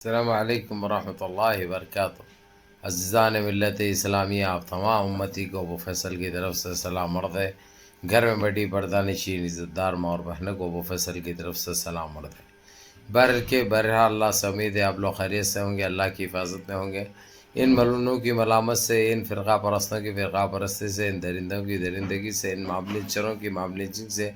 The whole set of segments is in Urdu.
السلام علیکم ورحمۃ اللہ وبرکاتہ۔ عزیزان ملت اسلامیہ، آپ تمام امتی کو ابو فیصل کی طرف سے سلام عرض ہے۔ گھر میں بیٹھی پردہ نشین عزت دار ماں اور بہنوں کو ابو فیصل کی طرف سے سلام عرض ہے۔ بہرحال اللہ سے امید ہے آپ لوگ خیریت سے ہوں گے، اللہ کی حفاظت میں ہوں گے۔ ان ملعونوں کی ملامت سے، ان فرقہ پرستوں کی فرقہ پرستی سے، ان درندوں کی درندگی سے، ان معاملے چروں کی معاملے چنگ سے،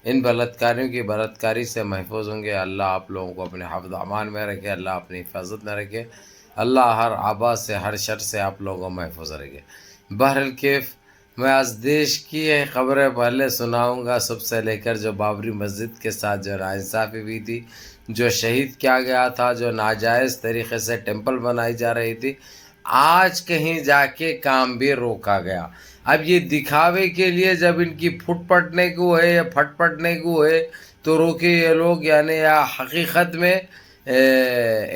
ان بلاتکاریوں کی بلاتکاری سے محفوظ ہوں گے۔ اللہ آپ لوگوں کو اپنے حفظ امان میں رکھے، اللہ اپنی حفاظت میں رکھے، اللہ ہر آباد سے، ہر شر سے آپ لوگوں کو محفوظ رکھے۔ بہرحال میں آج دیش کی خبریں پہلے سناؤں گا، سب سے لے کر جو بابری مسجد کے ساتھ جو ناانصافی ہوئی تھی، جو شہید کیا گیا تھا، جو ناجائز طریقے سے ٹیمپل بنائی جا رہی تھی، آج کہیں جا کے کام بھی روکا گیا۔ اب یہ دکھاوے کے لیے جب ان کی پھٹ پٹنے کو ہے یا پھٹ پٹنے کو ہے تو روکے یہ لوگ، یعنی یا حقیقت میں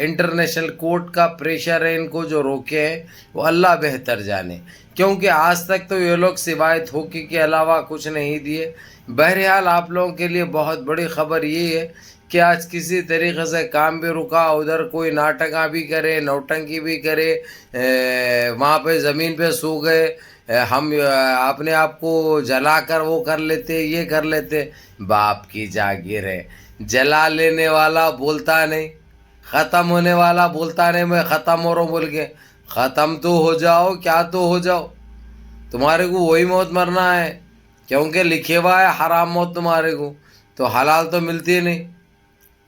انٹرنیشنل کورٹ کا پریشر ہے ان کو جو روکے ہیں، وہ اللہ بہتر جانے، کیونکہ آج تک تو یہ لوگ سوائے دھوکے کے علاوہ کچھ نہیں دیے۔ بہرحال آپ لوگوں کے لیے بہت بڑی خبر یہ ہے کہ آج کسی طریقے سے کام بھی رکا، ادھر کوئی ناٹکاں بھی کرے، نوٹنکی بھی کرے، وہاں پہ زمین پہ سو گئے، ہم اپنے آپ کو جلا کر وہ کر لیتے، یہ کر لیتے۔ باپ کی جاگیر ہے، جلا لینے والا بولتا نہیں، ختم ہونے والا بولتا نہیں میں ختم ہو رہا ہوں بول کے۔ ختم تو ہو جاؤ، کیا تو ہو جاؤ، تمہارے کو وہی موت مرنا ہے، کیونکہ لکھے ہوا ہے حرام موت تمہارے کو، تو حلال تو ملتی نہیں،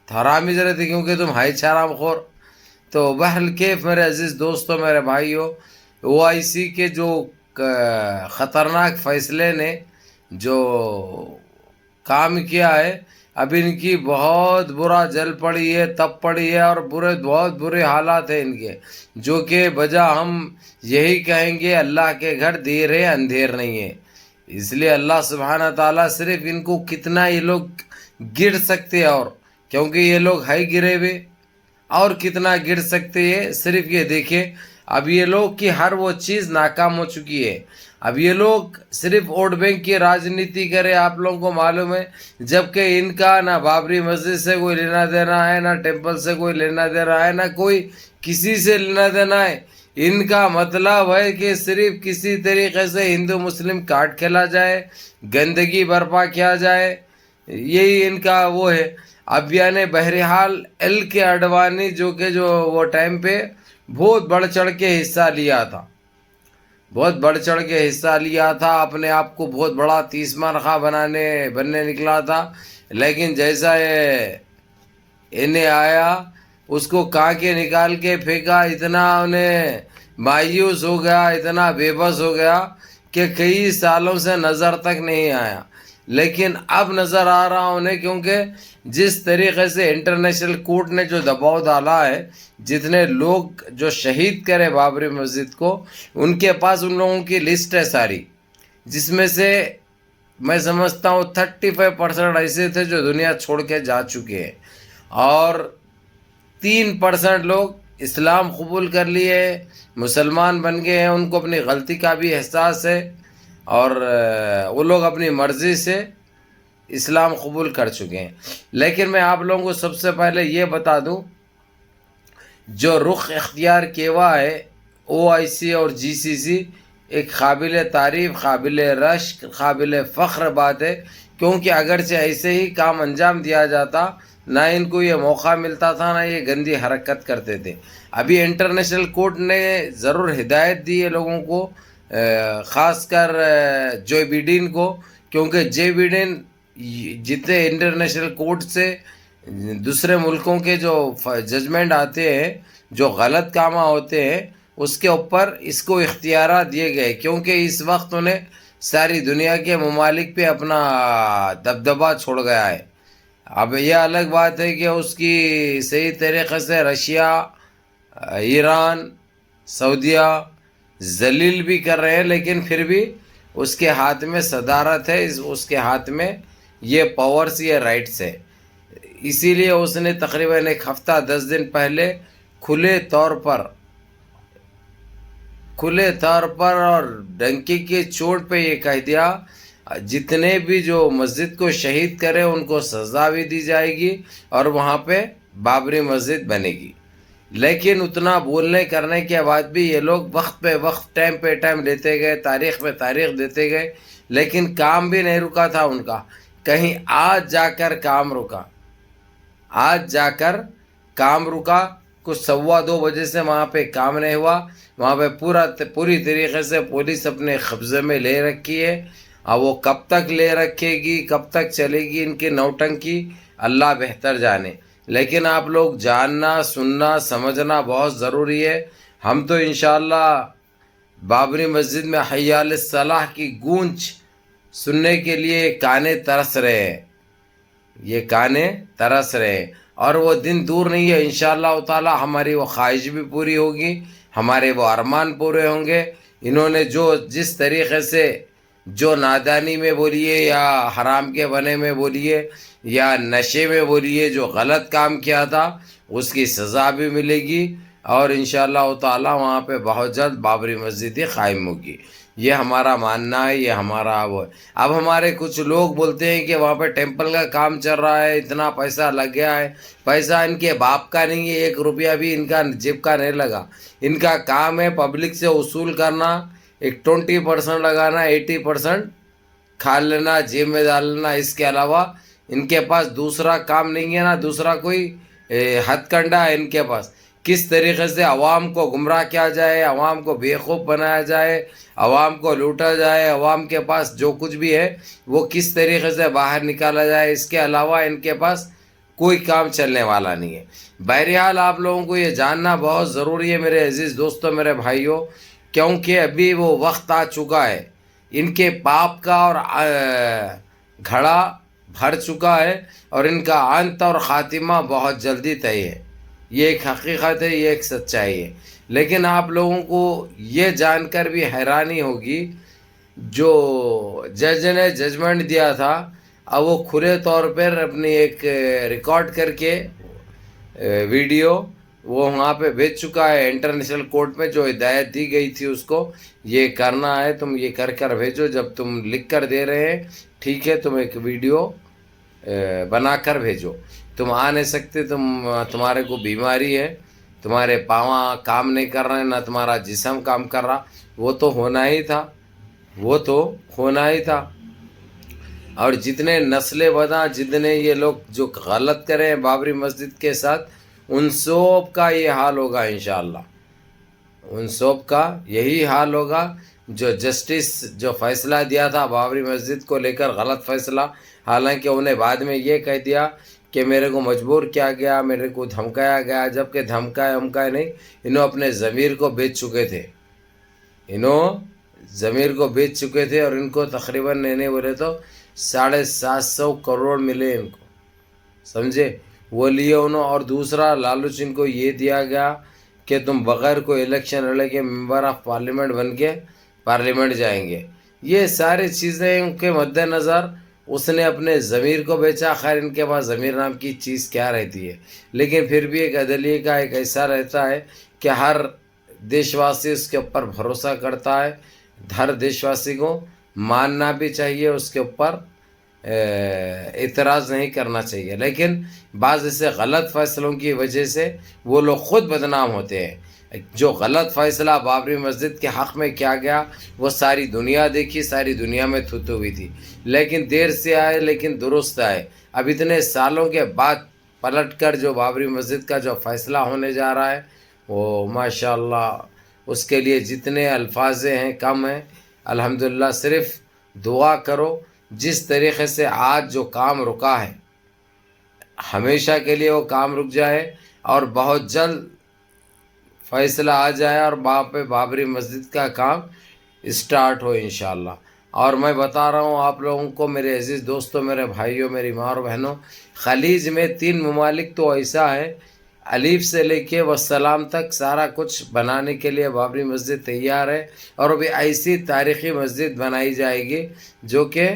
حرام ہی رہتی، کیونکہ تم ہائی حرام خور۔ تو بہرحال میرے عزیز دوستوں، میرے بھائیوں، OIC کے جو خطرناک فیصلے نے جو کام کیا ہے، اب ان کی بہت برا جل پڑی ہے، تب پڑی ہے، اور بہت برے حالات ہیں ان کے، جو کہ بجا ہم یہی کہیں گے اللہ کے گھر دیر ہے اندھیر نہیں ہے۔ اس لیے اللہ سبحانہ تعالیٰ صرف ان کو کتنا یہ لوگ گر سکتے ہیں، اور کیونکہ یہ لوگ ہائی گرے ہوئے، اور کتنا گر سکتے ہیں صرف یہ دیکھیں۔ اب یہ لوگ کی ہر وہ چیز ناکام ہو چکی ہے، اب یہ لوگ صرف ووٹ بینک کی راجنیتی کرے، آپ لوگوں کو معلوم ہے، جبکہ ان کا نہ بابری مسجد سے کوئی لینا دینا ہے، نہ ٹیمپل سے کوئی لینا دینا ہے، نہ کوئی کسی سے لینا دینا ہے۔ ان کا مطلب ہے کہ صرف کسی طریقے سے ہندو مسلم کاٹ کھیلا جائے، گندگی برپا کیا جائے، یہی ان کا وہ ہے۔ اب یعنی بہرحال کے اڈوانی جو وہ ٹائم پہ بہت بڑھ چڑھ کے حصہ لیا تھا، بہت بڑھ چڑھ کے حصہ لیا تھا، اپنے آپ کو بہت بڑا تیسمان خواہ بننے نکلا تھا، لیکن جیسا یہ انہیں آیا اس کو کہاں کے نکال کے پھینکا، اتنا انہیں مایوس ہو گیا، اتنا بے بس ہو گیا کہ کئی سالوں سے نظر تک نہیں آیا، لیکن اب نظر آ رہا انہیں، کیونکہ جس طریقے سے انٹرنیشنل کورٹ نے جو دباؤ ڈالا ہے، جتنے لوگ جو شہید کرے بابری مسجد کو، ان کے پاس ان لوگوں کی لسٹ ہے ساری، جس میں سے میں سمجھتا ہوں 35% ایسے تھے جو دنیا چھوڑ کے جا چکے ہیں، اور 3% لوگ اسلام قبول کر لیے، مسلمان بن گئے ہیں، ان کو اپنی غلطی کا بھی احساس ہے، اور وہ لوگ اپنی مرضی سے اسلام قبول کر چکے ہیں۔ لیکن میں آپ لوگوں کو سب سے پہلے یہ بتا دوں، جو رخ اختیار کیا ہوا ہے OIC اور GCC، ایک قابل تعریف، قابل رشک، قابل فخر بات ہے، کیونکہ اگرچہ ایسے ہی کام انجام دیا جاتا، نہ ان کو یہ موقع ملتا تھا، نہ یہ گندی حرکت کرتے تھے۔ ابھی انٹرنیشنل کورٹ نے ضرور ہدایت دی ہے لوگوں کو، خاص کر جو بائیڈن کو، کیونکہ جو بائیڈن جتنے انٹرنیشنل کورٹ سے دوسرے ملکوں کے جو ججمنٹ آتے ہیں، جو غلط کام ہوتے ہیں، اس کے اوپر اس کو اختیارات دیے گئے، کیونکہ اس وقت انہیں ساری دنیا کے ممالک پہ اپنا دبدبہ چھوڑ گیا ہے۔ اب یہ الگ بات ہے کہ اس کی صحیح طریقے سے رشیا، ایران، سعودیہ ذلیل بھی کر رہے ہیں، لیکن پھر بھی اس کے ہاتھ میں صدارت ہے، اس کے ہاتھ میں یہ پاورز، یہ رائٹس ہے۔ اسی لیے اس نے تقریباً 1 ہفتہ 10 دن پہلے کھلے طور پر اور ڈنکی کے چوٹ پہ یہ کہہ دیا، جتنے بھی جو مسجد کو شہید کرے ان کو سزا بھی دی جائے گی، اور وہاں پہ بابری مسجد بنے گی۔ لیکن اتنا بولنے کرنے کے بعد بھی یہ لوگ وقت پہ وقت ٹائم پہ ٹائم لیتے گئے، تاریخ پہ تاریخ دیتے گئے، لیکن کام بھی نہیں رکا تھا ان کا. کہیں آج جا کر کام رکا، آج جا کر کام رکا. کچھ 2:15 سے وہاں پہ کام نہیں ہوا. وہاں پہ پوری طریقے سے پولیس اپنے قبضے میں لے رکھی ہے. اور وہ کب تک لے رکھے گی، کب تک چلے گی ان کی نوٹنکی، اللہ بہتر جانے. لیکن آپ لوگ جاننا، سننا، سمجھنا بہت ضروری ہے. ہم تو انشاءاللہ بابری مسجد میں حی علی الصلاح کی گونج سننے کے لیے کانے ترس رہے ہیں، یہ کانے ترس رہے ہیں. اور وہ دن دور نہیں ہے، انشاءاللہ تعالی ہماری وہ خواہش بھی پوری ہوگی، ہمارے وہ ارمان پورے ہوں گے. انہوں نے جس طریقے سے جو نادانی میں بولیے یا حرام کے بنے میں بولیے یا نشے میں بولیے جو غلط کام کیا تھا، اس کی سزا بھی ملے گی. اور انشاءاللہ تعالی وہاں پہ بہت جلد بابری مسجد ہی قائم ہوگی. یہ ہمارا ماننا ہے، یہ ہمارا وہ ہے. اب ہمارے کچھ لوگ بولتے ہیں کہ وہاں پہ ٹیمپل کا کام چل رہا ہے، اتنا پیسہ لگ گیا ہے. پیسہ ان کے باپ کا نہیں ہے، 1 روپیہ بھی ان کا جیب کا نہیں لگا. ان کا کام ہے پبلک سے وصول کرنا، ایک 20% لگانا، 80% کھا لینا، جیب میں ڈال لینا. اس کے علاوہ ان کے پاس دوسرا کام نہیں ہے، نا دوسرا کوئی ہتھ کنڈا ہے ان کے پاس. کس طریقے سے عوام کو گمراہ کیا جائے، عوام کو بیوقوف بنایا جائے، عوام کو لوٹا جائے، عوام کے پاس جو کچھ بھی ہے وہ کس طریقے سے باہر نکالا جائے، اس کے علاوہ ان کے پاس کوئی کام چلنے والا نہیں ہے. بہرحال آپ لوگوں کو یہ جاننا بہت ضروری ہے میرے عزیز دوستوں، میرے بھائیوں، کیونکہ ابھی وہ وقت آ چکا ہے. ان کے پاپ کا اور گھڑا بھر چکا ہے، اور ان کا انت اور خاتمہ بہت جلدی طے ہے. یہ ایک حقیقت ہے، یہ ایک سچائی ہے. لیکن آپ لوگوں کو یہ جان کر بھی حیرانی ہوگی، جو جج نے ججمنٹ دیا تھا، اب وہ کھلے طور پر اپنی ایک ریکارڈ کر کے ویڈیو وہ وہاں پہ بھیج چکا ہے انٹرنیشنل کورٹ میں. جو ہدایت دی گئی تھی اس کو، یہ کرنا ہے، تم یہ کر بھیجو. جب تم لکھ کر دے رہے ہیں ٹھیک ہے، تم ایک ویڈیو بنا کر بھیجو. تم آ نہیں سکتے، تمہارے کو بیماری ہے، تمہارے پاؤں کام نہیں کر رہے، نہ تمہارا جسم کام کر رہا. وہ تو ہونا ہی تھا، وہ تو ہونا ہی تھا. اور جتنے نسل بداں، جتنے یہ لوگ جو غلط کریں بابری مسجد کے ساتھ، ان سب کا یہ حال ہوگا انشاءاللہ. ان سب کا یہی حال ہوگا. جو جسٹس جو فیصلہ دیا تھا بابری مسجد کو لے کر، غلط فیصلہ، حالانکہ انہیں بعد میں یہ کہہ دیا کہ میرے کو مجبور کیا گیا، میرے کو دھمکایا گیا، جبکہ دھمکایا نہیں، انہوں اپنے ضمیر کو بیچ چکے تھے. انہوں ضمیر کو بیچ چکے تھے، اور ان کو تقریباً نہیں بولے تو 750 کروڑ ملے ان کو، سمجھے، وہ لیے انہوں. اور دوسرا لالچ ان کو یہ دیا گیا کہ تم بغیر کوئی الیکشن لڑے کے ممبر آف پارلیمنٹ بن کے پارلیمنٹ جائیں گے. یہ ساری چیزیں ان کے مد نظر اس نے اپنے ضمیر کو بیچا. خیر ان کے پاس ضمیر نام کی چیز کیا رہتی ہے، لیکن پھر بھی ایک عدلیہ کا ایک ایسا رہتا ہے کہ ہر دیش واسی اس کے اوپر بھروسہ کرتا ہے. ہر دیش واسی کو ماننا بھی چاہیے، اس کے اوپر اعتراض نہیں کرنا چاہیے. لیکن بعض ایسے غلط فیصلوں کی وجہ سے وہ لوگ خود بدنام ہوتے ہیں. جو غلط فیصلہ بابری مسجد کے حق میں کیا گیا، وہ ساری دنیا دیکھی، ساری دنیا میں تھوتو ہوئی تھی. لیکن دیر سے آئے لیکن درست آئے. اب اتنے سالوں کے بعد پلٹ کر جو بابری مسجد کا جو فیصلہ ہونے جا رہا ہے، وہ ماشاءاللہ اس کے لیے جتنے الفاظ ہیں کم ہیں. الحمدللہ صرف دعا کرو. جس طریقے سے آج جو کام رکا ہے، ہمیشہ کے لیے وہ کام رک جائے، اور بہت جلد فیصلہ آ جائے، اور وہاں پہ بابری مسجد کا کام اسٹارٹ ہو انشاءاللہ. اور میں بتا رہا ہوں آپ لوگوں کو، میرے عزیز دوستوں، میرے بھائیوں، میری ماں اور بہنوں، خلیج میں 3 ممالک تو ایسا ہے، الف سے لے کے والسلام تک سارا کچھ بنانے کے لیے بابری مسجد تیار ہے. اور ابھی ایسی تاریخی مسجد بنائی جائے گی جو کہ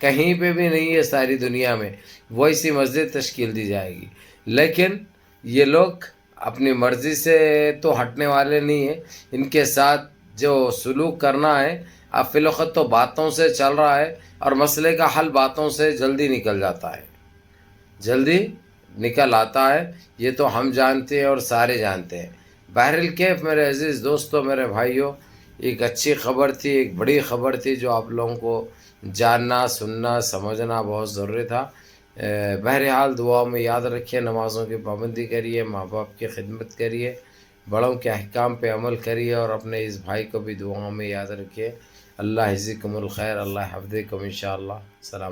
کہیں پہ بھی نہیں ہے ساری دنیا میں، ویسی مسجد تشکیل دی جائے گی. لیکن یہ لوگ اپنی مرضی سے تو ہٹنے والے نہیں ہیں. ان کے ساتھ جو سلوک کرنا ہے، اب فی الوقت تو باتوں سے چل رہا ہے، اور مسئلے کا حل باتوں سے جلدی نکل جاتا ہے، جلدی نکل آتا ہے، یہ تو ہم جانتے ہیں اور سارے جانتے ہیں۔ بہرکیف میرے عزیز دوستوں، میرے بھائیوں، ایک اچھی خبر تھی، ایک بڑی خبر تھی جو آپ لوگوں کو جاننا، سننا، سمجھنا بہت ضروری تھا۔ بہرحال دعاؤں میں یاد رکھیے، نمازوں کی پابندی کریے، ماں باپ کی خدمت کریے، بڑوں کے احکام پہ عمل کریے، اور اپنے اس بھائی کو بھی دعاؤں میں یاد رکھیے۔ اللہ یجزیکم الخیر، اللہ حفظکم انشاءاللہ۔ السلام